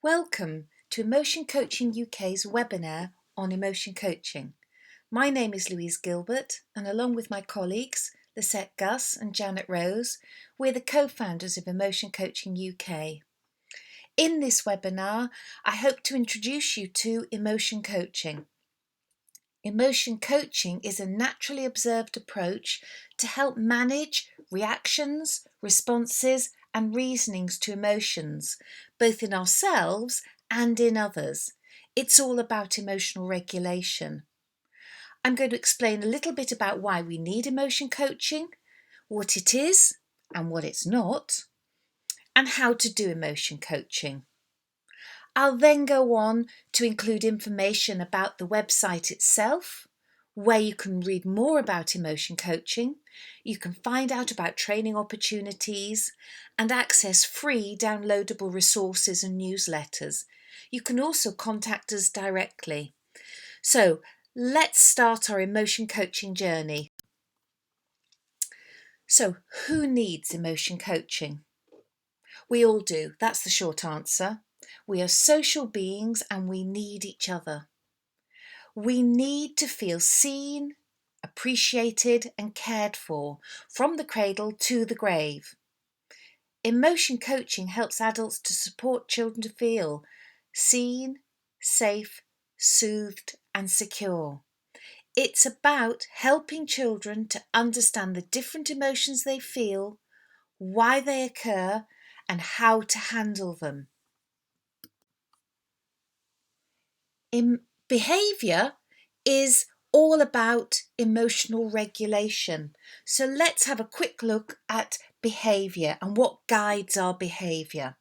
Welcome to Emotion Coaching UK's webinar on emotion coaching. My name is Louise Gilbert, and along with my colleagues, Lisette Gus and Janet Rose, we're the co-founders of Emotion Coaching UK. In this webinar, I hope to introduce you to emotion coaching. Emotion coaching is a naturally observed approach to help manage reactions, responses, and reasonings to emotions, both in ourselves and in others. It's all about emotional regulation. I'm going to explain a little bit about why we need emotion coaching, what it is and what it's not, and how to do emotion coaching. I'll then go on to include information about the website itself, where you can read more about emotion coaching, you can find out about training opportunities and access free downloadable resources and newsletters. You can also contact us directly. So let's start our emotion coaching journey. So who needs emotion coaching? We all do, that's the short answer. We are social beings and we need each other. We need to feel seen, appreciated and cared for from the cradle to the grave. Emotion coaching helps adults to support children to feel seen, safe, soothed and secure. It's about helping children to understand the different emotions they feel, why they occur and how to handle them. Behaviour is all about emotional regulation. So let's have a quick look at behaviour and what guides our behaviour.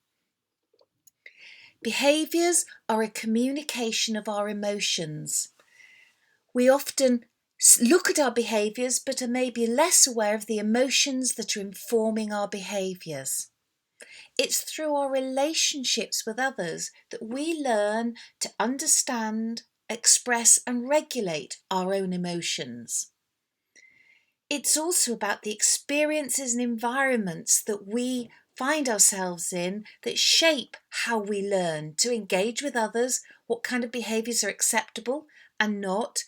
Behaviours are a communication of our emotions. We often look at our behaviours but are maybe less aware of the emotions that are informing our behaviours. It's through our relationships with others that we learn to understand, express and regulate our own emotions. It's also about the experiences and environments that we find ourselves in that shape how we learn to engage with others, what kind of behaviours are acceptable and not,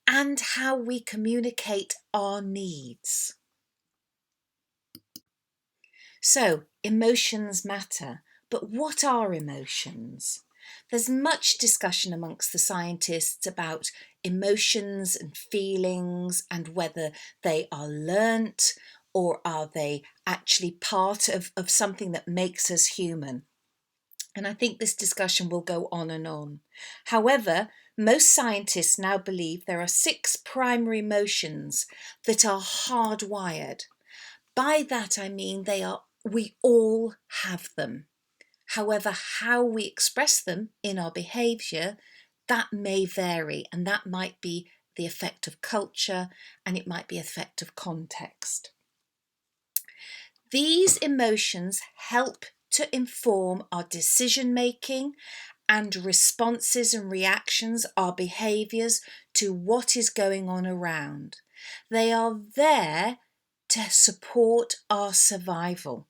and how we communicate our needs. So, emotions matter, but what are emotions? There's much discussion amongst the scientists about emotions and feelings and whether they are learnt or are they actually part of something that makes us human. And I think this discussion will go on and on. However, most scientists now believe there are 6 primary emotions that are hardwired. By that I mean we all have them. However, how we express them in our behaviour, that may vary, and that might be the effect of culture and it might be the effect of context. These emotions help to inform our decision making and responses and reactions, our behaviours to what is going on around. They are there to support our survival.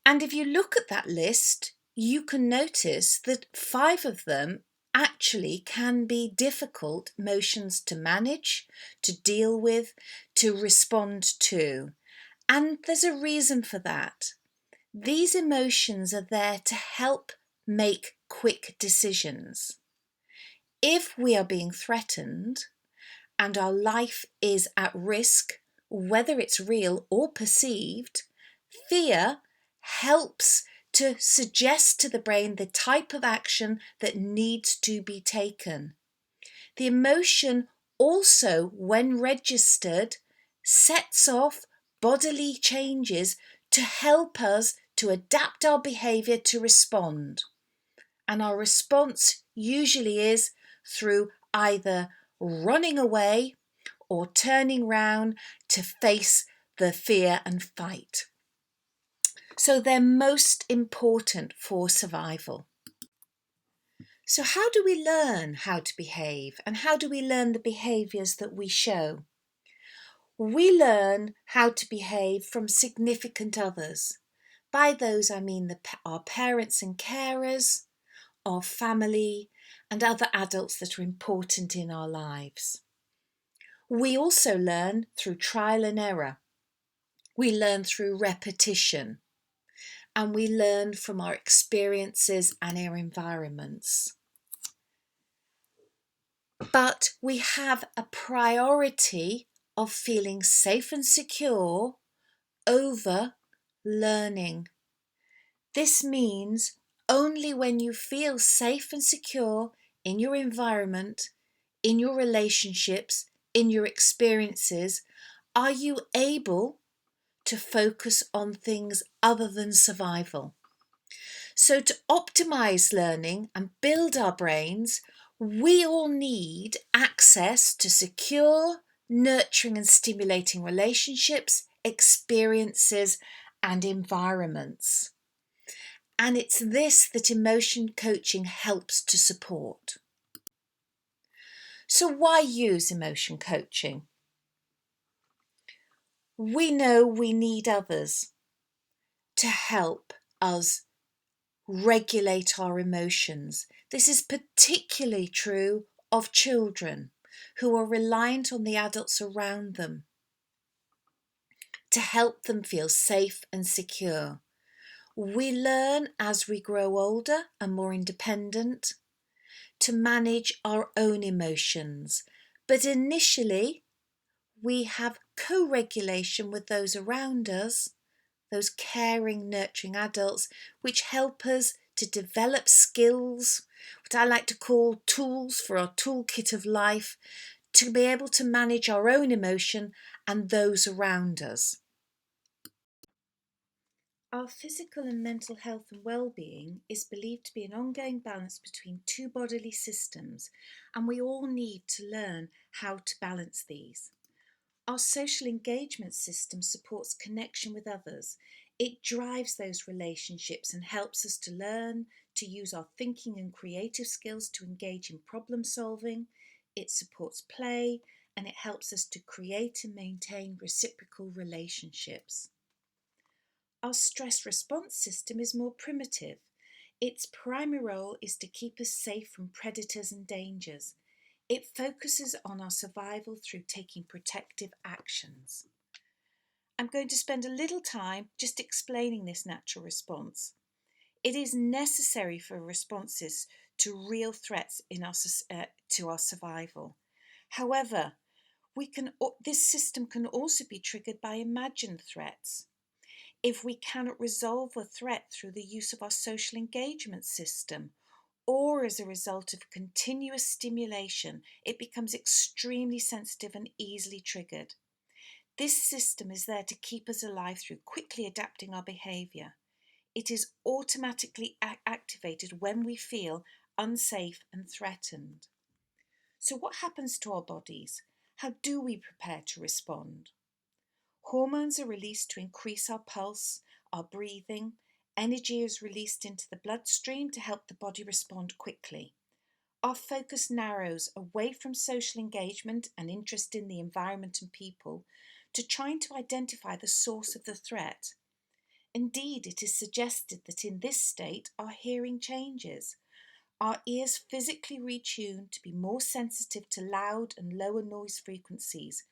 And if you look at that list, you can notice that 5 of them actually can be difficult emotions to manage, to deal with, to respond to. And there's a reason for that. These emotions are there to help make quick decisions. If we are being threatened and our life is at risk, whether it's real or perceived, fear helps to suggest to the brain the type of action that needs to be taken. The emotion also, when registered, sets off bodily changes to help us to adapt our behaviour to respond. And our response usually is through either running away or turning round to face the fear and fight. So they're most important for survival. So how do we learn how to behave and how do we learn the behaviours that we show? We learn how to behave from significant others By those I mean our parents and carers, our family, and other adults that are important in our lives. We also learn through trial and error. We learn through repetition, and we learn from our experiences and our environments. But we have a priority of feeling safe and secure over learning. This means only when you feel safe and secure in your environment, in your relationships, in your experiences, are you able to focus on things other than survival. So to optimize learning and build our brains, we all need access to secure, nurturing and stimulating relationships, experiences and environments. And it's this that emotion coaching helps to support. So why use emotion coaching? We know we need others to help us regulate our emotions. This is particularly true of children who are reliant on the adults around them to help them feel safe and secure. We learn as we grow older and more independent to manage our own emotions, but initially we have co-regulation with those around us, those caring, nurturing adults, which help us to develop skills, what I like to call tools for our toolkit of life, to be able to manage our own emotion and those around us. Our physical and mental health and well-being is believed to be an ongoing balance between two bodily systems, and we all need to learn how to balance these. Our social engagement system supports connection with others. It drives those relationships and helps us to learn to use our thinking and creative skills to engage in problem solving. It supports play and it helps us to create and maintain reciprocal relationships. Our stress response system is more primitive. Its primary role is to keep us safe from predators and dangers. It focuses on our survival through taking protective actions. I'm going to spend a little time just explaining this natural response. It is necessary for responses to real threats to our survival. However, this system can also be triggered by imagined threats. If we cannot resolve a threat through the use of our social engagement system, or as a result of continuous stimulation, it becomes extremely sensitive and easily triggered. This system is there to keep us alive through quickly adapting our behaviour. It is automatically activated when we feel unsafe and threatened. So what happens to our bodies? How do we prepare to respond? Hormones are released to increase our pulse, our breathing. Energy is released into the bloodstream to help the body respond quickly. Our focus narrows away from social engagement and interest in the environment and people to trying to identify the source of the threat. Indeed, it is suggested that in this state our hearing changes. Our ears physically retune to be more sensitive to loud and lower noise frequencies,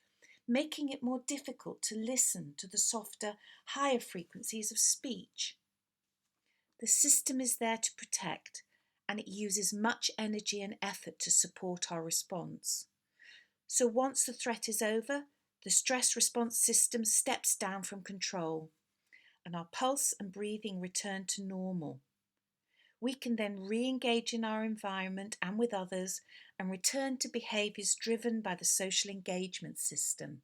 making it more difficult to listen to the softer, higher frequencies of speech. The system is there to protect, and it uses much energy and effort to support our response. So once the threat is over, the stress response system steps down from control, and our pulse and breathing return to normal. We can then re-engage in our environment and with others and return to behaviours driven by the social engagement system.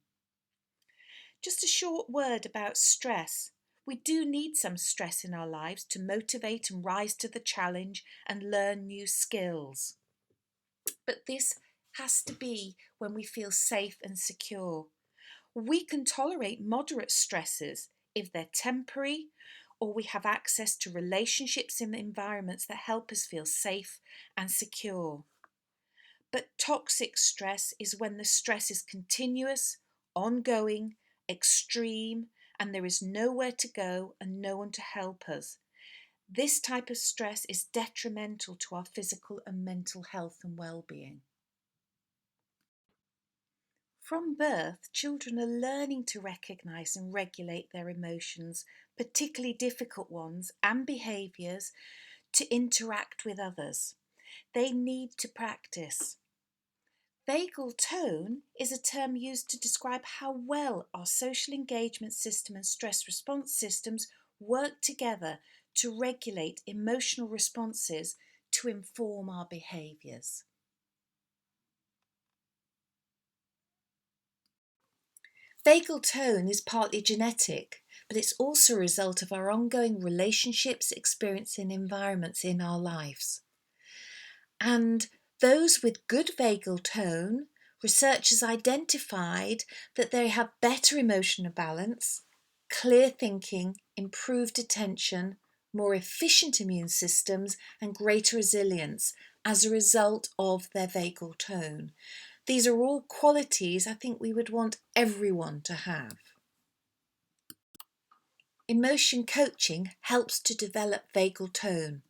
Just a short word about stress. We do need some stress in our lives to motivate and rise to the challenge and learn new skills. But this has to be when we feel safe and secure. We can tolerate moderate stresses if they're temporary, or we have access to relationships and environments that help us feel safe and secure. But toxic stress is when the stress is continuous, ongoing, extreme, and there is nowhere to go and no one to help us. This type of stress is detrimental to our physical and mental health and well-being. From birth, children are learning to recognise and regulate their emotions, particularly difficult ones, and behaviours to interact with others. They need to practice. Vagal tone is a term used to describe how well our social engagement system and stress response systems work together to regulate emotional responses to inform our behaviours. Vagal tone is partly genetic, but it's also a result of our ongoing relationships, experience, and environments in our lives. And those with good vagal tone, researchers identified that they have better emotional balance, clear thinking, improved attention, more efficient immune systems, and greater resilience as a result of their vagal tone. These are all qualities I think we would want everyone to have. Emotion coaching helps to develop vagal tone.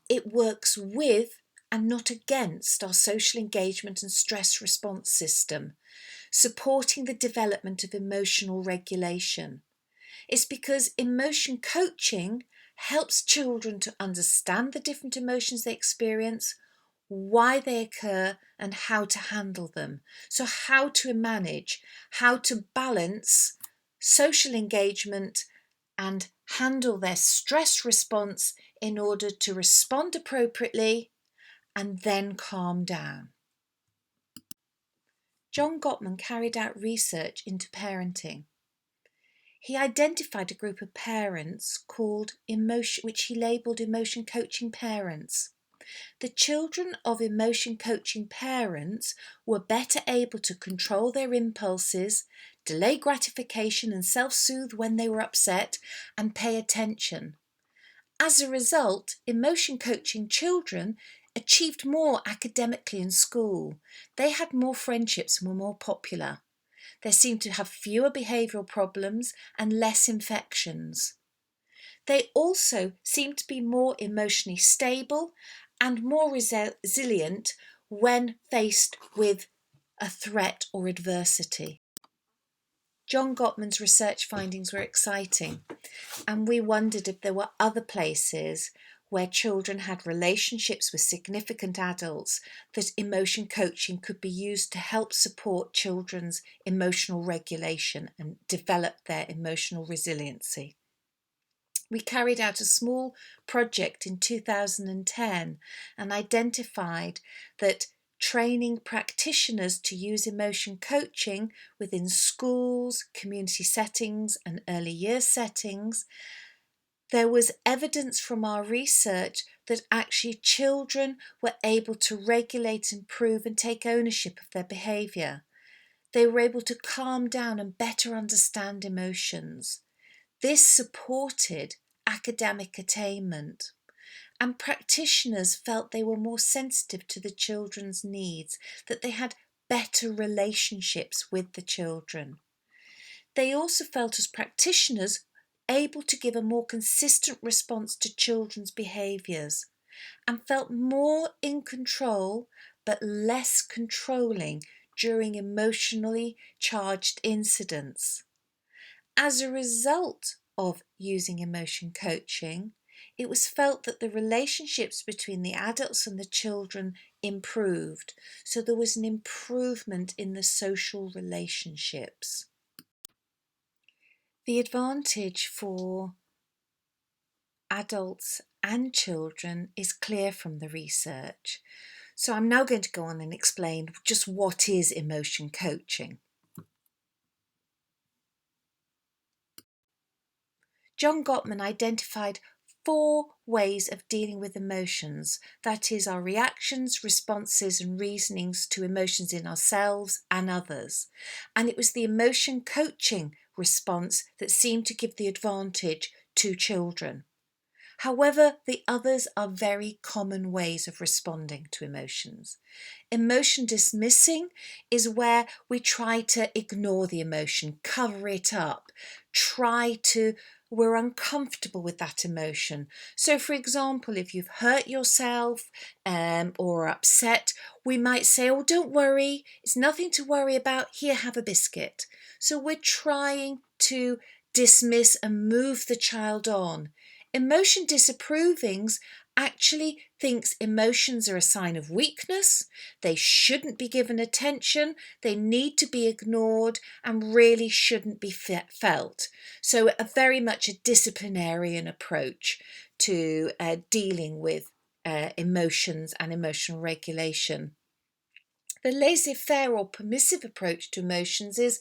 It works with and not against our social engagement and stress response system, supporting the development of emotional regulation. It's because emotion coaching helps children to understand the different emotions they experience, why they occur, and how to handle them. So, how to manage, how to balance social engagement and handle their stress response in order to respond appropriately and then calm down. John Gottman carried out research into parenting. He identified a group of parents called which he labelled emotion coaching parents. The children of emotion coaching parents were better able to control their impulses, delay gratification and self-soothe when they were upset, and pay attention. As a result, emotion coaching children achieved more academically in school. They had more friendships and were more popular. They seemed to have fewer behavioural problems and less infections. They also seemed to be more emotionally stable and more resilient when faced with a threat or adversity. John Gottman's research findings were exciting, and we wondered if there were other places where children had relationships with significant adults that emotion coaching could be used to help support children's emotional regulation and develop their emotional resiliency. We carried out a small project in 2010 and identified that training practitioners to use emotion coaching within schools, community settings, and early years settings, there was evidence from our research that actually children were able to regulate, improve, and take ownership of their behaviour. They were able to calm down and better understand emotions. This supported academic attainment, and practitioners felt they were more sensitive to the children's needs, that they had better relationships with the children. They also felt as practitioners able to give a more consistent response to children's behaviours and felt more in control but less controlling during emotionally charged incidents. As a result of using emotion coaching, it was felt that the relationships between the adults and the children improved, so there was an improvement in the social relationships. The advantage for adults and children is clear from the research. So I'm now going to go on and explain just what is emotion coaching. John Gottman identified 4 ways of dealing with emotions, that is, our reactions, responses, and reasonings to emotions in ourselves and others. And it was the emotion coaching response that seemed to give the advantage to children. However, the others are very common ways of responding to emotions. Emotion dismissing is where we try to ignore the emotion, cover it up, we're uncomfortable with that emotion. So, for example, if you've hurt yourself or are upset, we might say, oh, don't worry, it's nothing to worry about, here, have a biscuit. So we're trying to dismiss and move the child on. Emotion disapprovings actually thinks emotions are a sign of weakness, they shouldn't be given attention, they need to be ignored and really shouldn't be felt. So very much a disciplinarian approach to dealing with emotions and emotional regulation. The laissez-faire or permissive approach to emotions is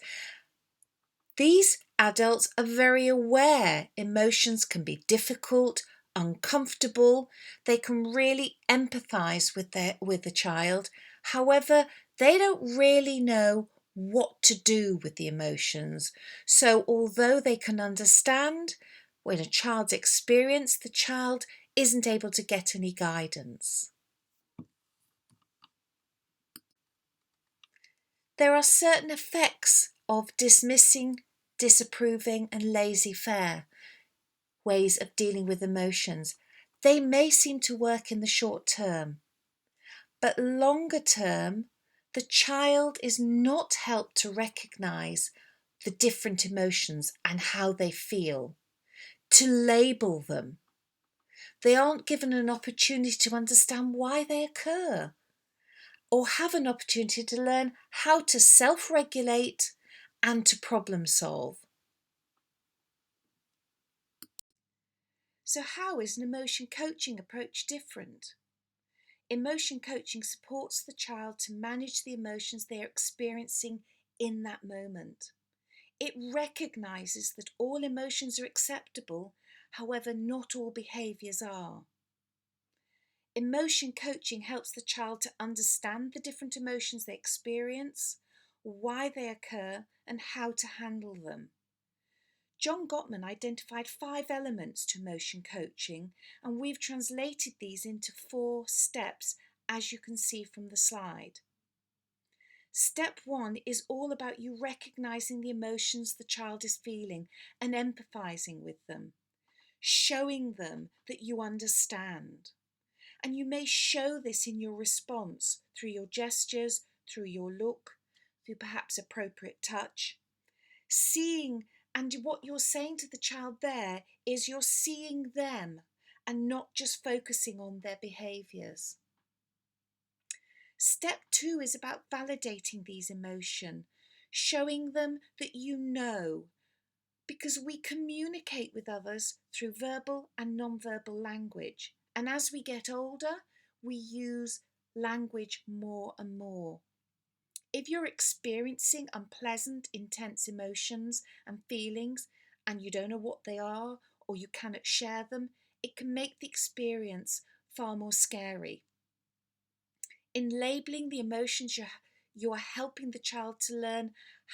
these adults are very aware emotions can be difficult, uncomfortable. They can really empathise with the child. However, they don't really know what to do with the emotions. So although they can understand when a child's experienced, the child isn't able to get any guidance. There are certain effects of dismissing, disapproving, and laissez-faire ways of dealing with emotions. They may seem to work in the short term, but longer term, the child is not helped to recognise the different emotions and how they feel, to label them. They aren't given an opportunity to understand why they occur, or have an opportunity to learn how to self-regulate and to problem solve. So how is an emotion coaching approach different? Emotion coaching supports the child to manage the emotions they are experiencing in that moment. It recognises that all emotions are acceptable, however, not all behaviours are. Emotion coaching helps the child to understand the different emotions they experience, why they occur, and how to handle them. John Gottman identified 5 elements to emotion coaching, and we've translated these into 4 steps, as you can see from the slide. Step 1 is all about you recognising the emotions the child is feeling and empathising with them, showing them that you understand. And you may show this in your response through your gestures, through your look, through perhaps appropriate touch. Seeing, and what you're saying to the child there is you're seeing them and not just focusing on their behaviours. Step 2 is about validating these emotions, showing them that you know, because we communicate with others through verbal and non-verbal language. And as we get older, we use language more and more. If you're experiencing unpleasant, intense emotions and feelings and you don't know what they are or you cannot share them, it can make the experience far more scary. In labelling the emotions, you are helping the child to learn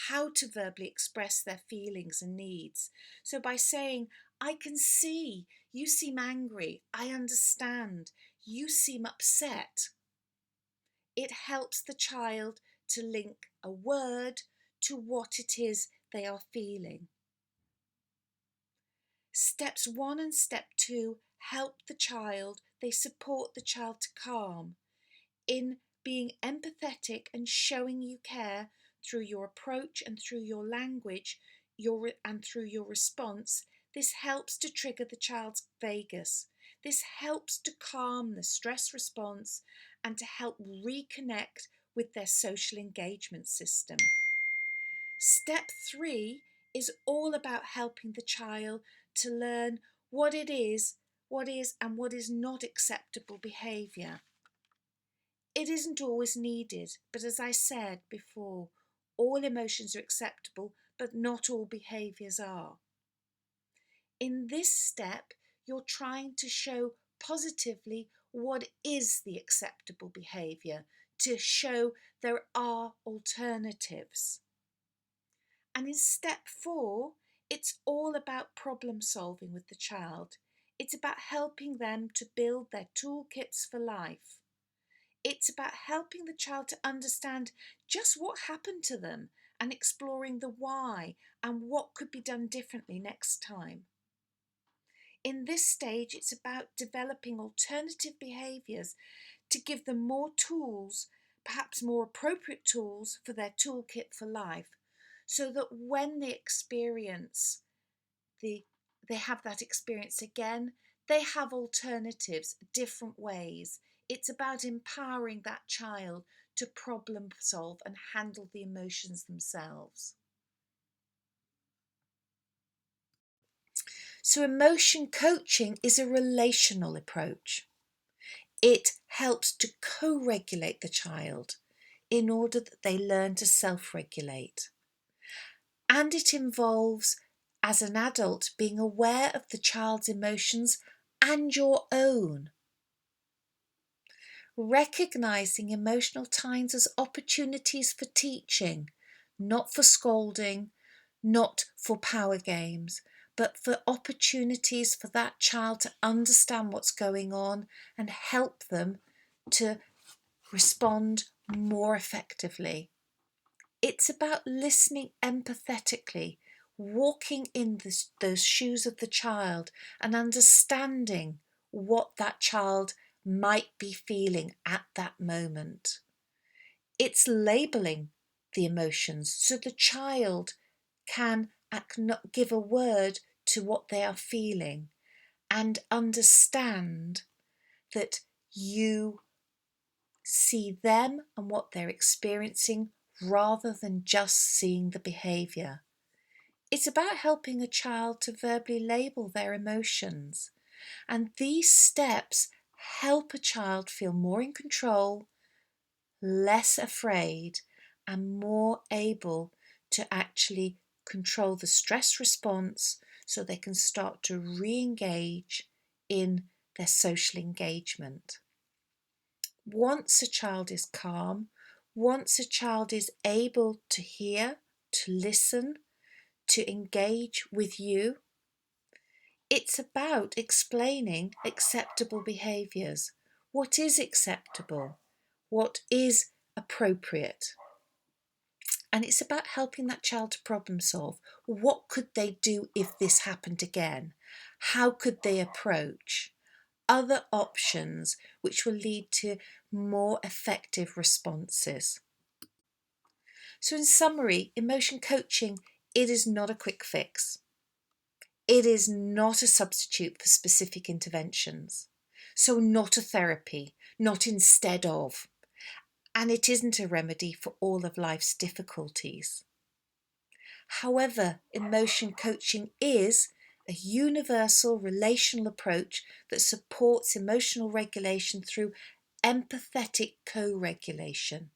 how to verbally express their feelings and needs. So by saying, I can see, you seem angry, I understand, you seem upset, it helps the child to link a word to what it is they are feeling. Steps 1 and step 2 help the child, they support the child to calm in being empathetic and showing you care through your approach and through your language and through your response. This helps to trigger the child's vagus. This helps to calm the stress response and to help reconnect with their social engagement system. Step 3 is all about helping the child to learn what is and what is not acceptable behaviour. It isn't always needed, but as I said before, all emotions are acceptable, but not all behaviours are. In this step, you're trying to show positively what is the acceptable behaviour, to show there are alternatives. And in step 4, it's all about problem solving with the child. It's about helping them to build their toolkits for life. It's about helping the child to understand just what happened to them and exploring the why and what could be done differently next time. In this stage, it's about developing alternative behaviours to give them more tools, perhaps more appropriate tools for their toolkit for life, so that when they experience they have that experience again, they have alternatives, different ways. It's about empowering that child to problem solve and handle the emotions themselves. So emotion coaching is a relational approach. It helps to co-regulate the child in order that they learn to self-regulate. And it involves, as an adult, being aware of the child's emotions and your own. Recognizing emotional times as opportunities for teaching, not for scolding, not for power games, but for opportunities for that child to understand what's going on and help them to respond more effectively. It's about listening empathetically, walking in those shoes of the child and understanding what that child might be feeling at that moment. It's labelling the emotions so the child can give a word to what they are feeling and understand that you see them and what they're experiencing rather than just seeing the behaviour. It's about helping a child to verbally label their emotions, and these steps help a child feel more in control, less afraid, and more able to actually control the stress response so they can start to re-engage in their social engagement. Once a child is calm, once a child is able to hear, to listen, to engage with you, it's about explaining acceptable behaviours. What is acceptable? What is appropriate? And it's about helping that child to problem solve. What could they do if this happened again? How could they approach other options which will lead to more effective responses? So in summary, emotion coaching, it is not a quick fix. It is not a substitute for specific interventions. So not a therapy, not instead of. And it isn't a remedy for all of life's difficulties. However, emotion coaching is a universal relational approach that supports emotional regulation through empathetic co-regulation.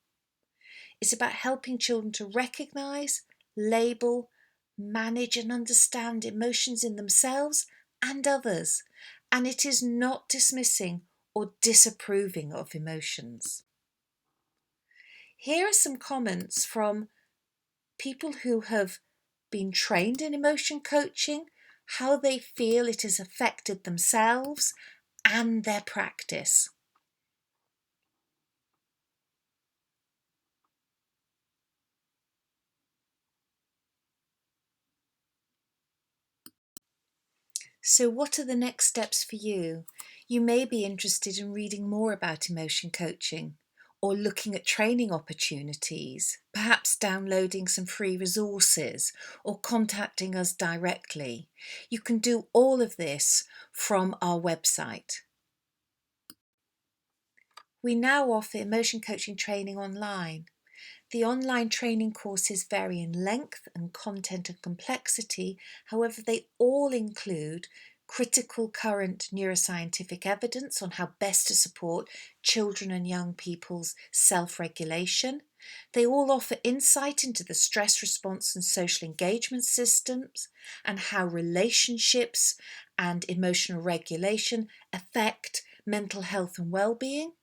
It's about helping children to recognise, label, manage and understand emotions in themselves and others, and it is not dismissing or disapproving of emotions. Here are some comments from people who have been trained in emotion coaching, how they feel it has affected themselves and their practice. So what are the next steps for you? You may be interested in reading more about emotion coaching or looking at training opportunities, perhaps downloading some free resources or contacting us directly. You can do all of this from our website. We now offer emotion coaching training online. The online training courses vary in length and content and complexity, however, they all include critical current neuroscientific evidence on how best to support children and young people's self-regulation. They all offer insight into the stress response and social engagement systems and how relationships and emotional regulation affect mental health and well-being.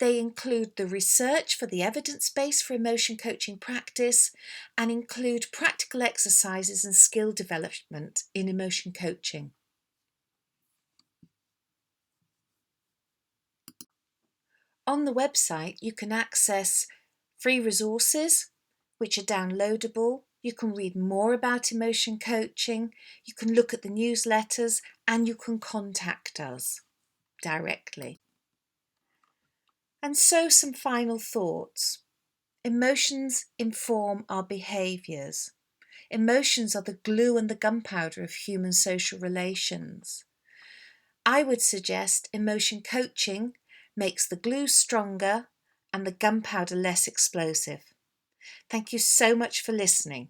They include the research for the evidence base for emotion coaching practice and include practical exercises and skill development in emotion coaching. On the website, you can access free resources, which are downloadable. You can read more about emotion coaching. You can look at the newsletters and you can contact us directly. And so some final thoughts. Emotions inform our behaviours. Emotions are the glue and the gunpowder of human social relations. I would suggest emotion coaching makes the glue stronger and the gunpowder less explosive. Thank you so much for listening.